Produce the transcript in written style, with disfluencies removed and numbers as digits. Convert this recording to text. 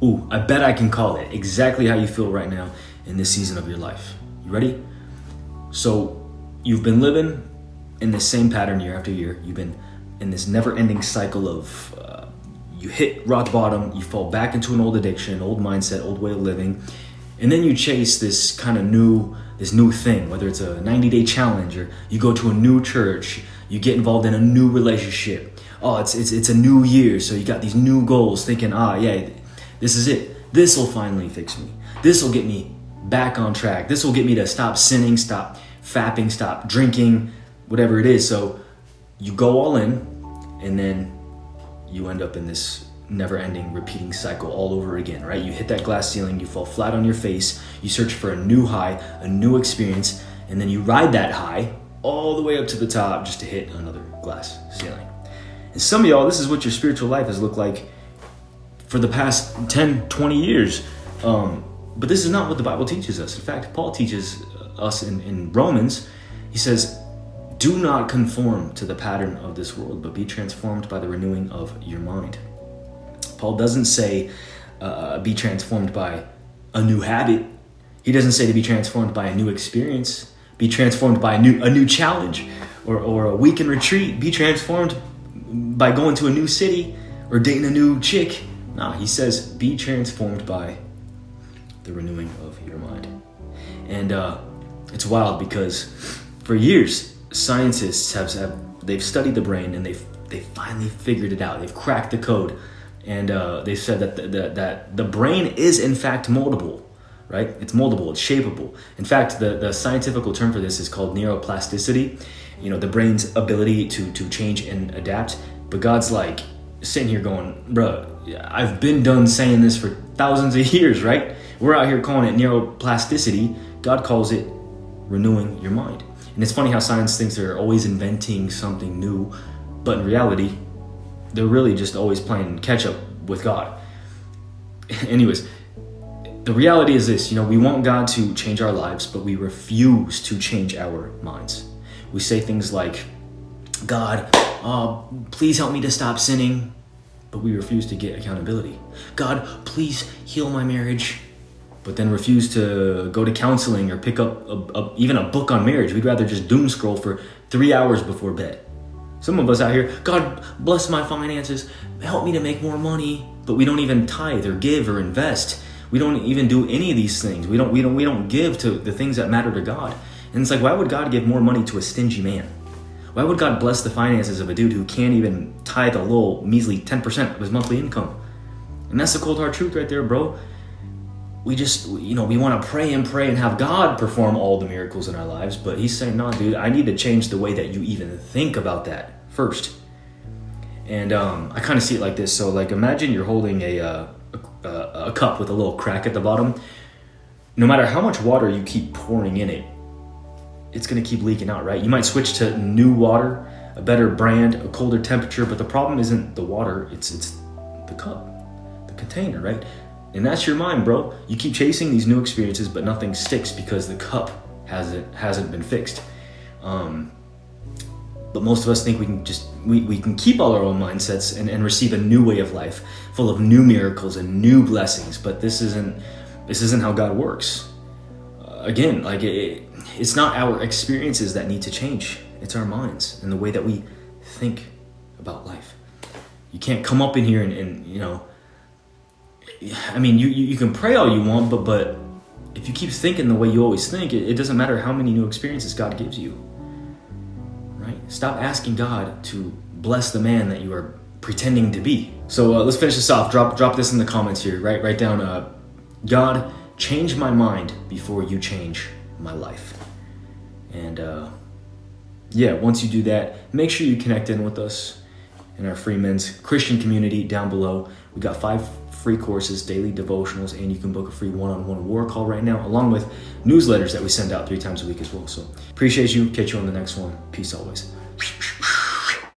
Ooh, I bet I can call it exactly how you feel right now in this season of your life. You ready? So you've been living in the same pattern year after year. You've been in this never-ending cycle of you hit rock bottom, you fall back into an old addiction, old mindset, old way of living, and then you chase this kind of new thing, whether it's a 90-day challenge or you go to a new church, you get involved in a new relationship. Oh, it's a new year, so you got these new goals, thinking, yeah, this is it. This will finally fix me. This will get me back on track. This will get me to stop sinning, stop fapping, stop drinking, whatever it is. So you go all in, and then you end up in this never-ending repeating cycle all over again, right? You hit that glass ceiling, you fall flat on your face, you search for a new high, a new experience, and then you ride that high all the way up to the top just to hit another glass ceiling. And some of y'all, this is what your spiritual life has looked like for the past 10, 20 years. But this is not what the Bible teaches us. In fact, Paul teaches us in Romans, he says, do not conform to the pattern of this world, but be transformed by the renewing of your mind. Paul doesn't say be transformed by a new habit. He doesn't say to be transformed by a new experience. Be transformed by a new challenge or a weekend retreat. Be transformed by going to a new city or dating a new chick. No, he says be transformed by the renewing of your mind. And it's wild because for years, scientists they've studied the brain and they've finally figured it out. They've cracked the code, and they said that the brain is in fact moldable, right? It's moldable, it's shapeable. In fact, the scientific term for this is called neuroplasticity. You know, the brain's ability to change and adapt. But God's like sitting here going, bro, I've been done saying this for thousands of years, right? We're out here calling it neuroplasticity. God calls it renewing your mind. And it's funny how science thinks they're always inventing something new, but in reality, they're really just always playing catch up with God. Anyways, the reality is this, we want God to change our lives, but we refuse to change our minds. We say things like, God, please help me to stop sinning, but we refuse to get accountability. God, please heal my marriage, but then refuse to go to counseling or pick up even a book on marriage. We'd rather just doom scroll for 3 hours before bed. Some of us out here, God bless my finances, help me to make more money, but we don't even tithe or give or invest. We don't even do any of these things. We don't give to the things that matter to God. And it's like, why would God give more money to a stingy man? Why would God bless the finances of a dude who can't even tithe a little measly 10% of his monthly income? And that's the cold hard truth right there, bro. We just, we want to pray and have God perform all the miracles in our lives. But he's saying, no, dude, I need to change the way that you even think about that first. And I kind of see it like this. So like, imagine you're holding a cup with a little crack at the bottom. No matter how much water you keep pouring in it, it's going to keep leaking out, right? You might switch to new water, a better brand, a colder temperature. But the problem isn't the water. It's the cup, the container, right? And that's your mind, bro. You keep chasing these new experiences, but nothing sticks because the cup hasn't been fixed. But most of us think we can keep all our own mindsets and receive a new way of life, full of new miracles and new blessings. But this isn't how God works. Again, like it's not our experiences that need to change. It's our minds and the way that we think about life. You can't come up in here and you can pray all you want, but if you keep thinking the way you always think, it doesn't matter how many new experiences God gives you, right? Stop asking God to bless the man that you are pretending to be. So let's finish this off. Drop this in the comments here, right? Write down, God, change my mind before you change my life. And once you do that, make sure you connect in with us in our free men's Christian community down below. We got 5 free courses, daily devotionals, and you can book a free one-on-one war call right now, along with newsletters that we send out 3 times a week as well. So appreciate you. Catch you on the next one. Peace always.